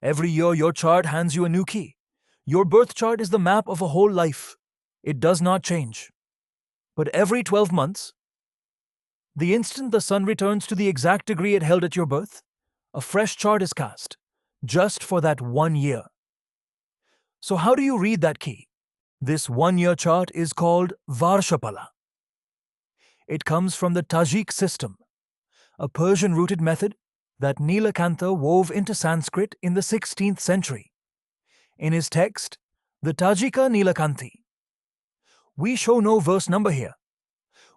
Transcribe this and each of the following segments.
Every year your chart hands you a new key. Your birth chart is the map of a whole life. It does not change. But every 12 months, the instant the sun returns to the exact degree it held at your birth, a fresh chart is cast, just for that 1 year. So how do you read that key? This 1-year chart is called Varshaphala. It comes from the Tajik system, a Persian-rooted method that Nilakantha wove into Sanskrit in the 16th century. In his text, the Tajika Nilakanthi. We show no verse number here.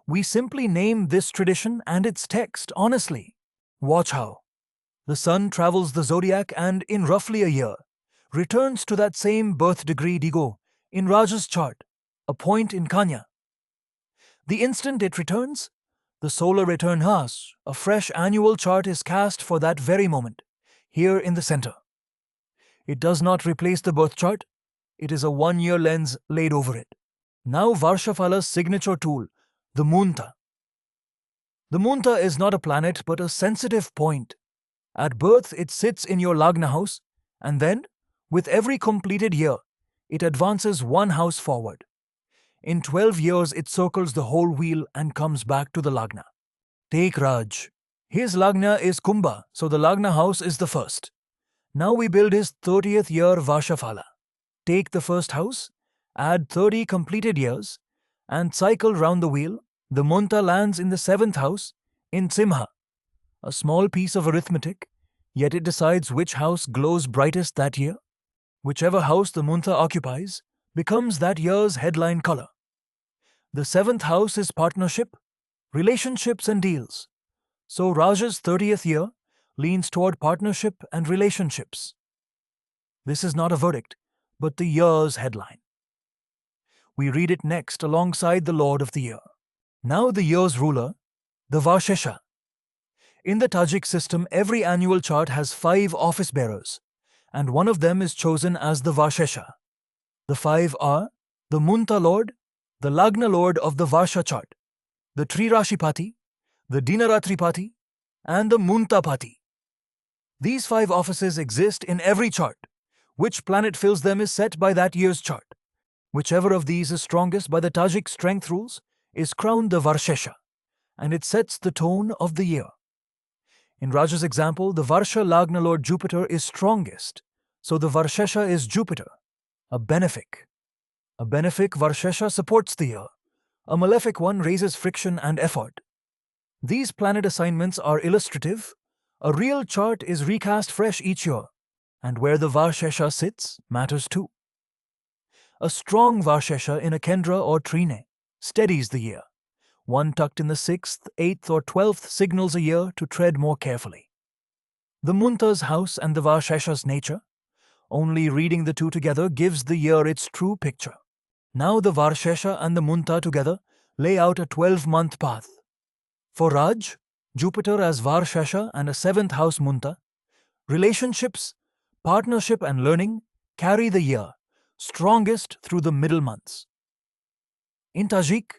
We simply name this tradition and its text honestly. Watch how. The sun travels the zodiac and, in roughly a year, returns to that same birth degree Digo in Raj's chart, a point in Kanya. The instant it returns, the solar return has, a fresh annual chart is cast for that very moment, here in the center. It does not replace the birth chart, it is a 1-year lens laid over it. Now Varshaphala's signature tool, the Muntha. The Muntha is not a planet but a sensitive point. At birth it sits in your lagna house, and then, with every completed year, it advances 1 house forward. In 12 years it circles the whole wheel and comes back to the lagna. Take Raj. His lagna is Kumbha, so the lagna house is the first. Now we build his 30th year Varshaphala. Take the first house, add 30 completed years, and cycle round the wheel. The Muntha lands in the 7th house, in Simha. A small piece of arithmetic, yet it decides which house glows brightest that year. Whichever house the Muntha occupies becomes that year's headline color. The 7th house is partnership, relationships and deals. So Raj's 30th year leans toward partnership and relationships. This is not a verdict, but the year's headline. We read it next alongside the Lord of the Year. Now the year's ruler, the Varshesha. In the Tajik system, every annual chart has 5 office bearers, and one of them is chosen as the Varshesha. The 5 are the Muntha Lord, the Lagna Lord of the Varsha chart, the Trirashipati, the Dinaratripati, and the Muntapati. These 5 offices exist in every chart. Which planet fills them is set by that year's chart. Whichever of these is strongest by the Tajik strength rules is crowned the Varshesha, and it sets the tone of the year. In Raj's example, the Varsha Lagna Lord Jupiter is strongest, so the Varshesha is Jupiter, a benefic. A benefic Varshesha supports the year. A malefic one raises friction and effort. These planet assignments are illustrative. A real chart is recast fresh each year, and where the Varshesha sits matters too. A strong Varshesha in a Kendra or Trine steadies the year. One tucked in the 6th, 8th or 12th signals a year to tread more carefully. The Muntha's house and the Varshesha's nature, only reading the two together gives the year its true picture. Now the Varshesha and the Muntha together lay out a 12-month path. For Raj, Jupiter as Varshesha and a 7th house Muntha, relationships, partnership and learning carry the year, strongest through the middle months. In Tajik,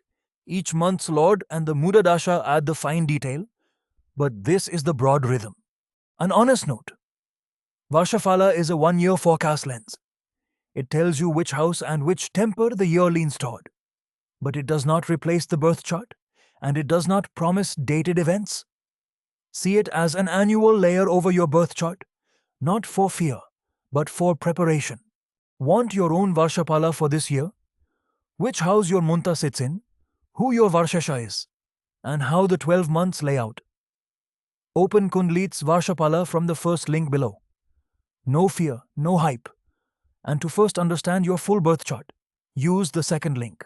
each month's lord and the Mudadasha add the fine detail, but this is the broad rhythm. An honest note. Varshaphala is a 1-year forecast lens. It tells you which house and which temper the year leans toward. But it does not replace the birth chart, and it does not promise dated events. See it as an annual layer over your birth chart, not for fear, but for preparation. Want your own Varshaphala for this year? Which house your Muntha sits in, who your Varshesha is, and how the 12 months lay out. Open Kundlit's Varshaphala from the first link below. No fear, no hype. And to first understand your full birth chart, use the second link.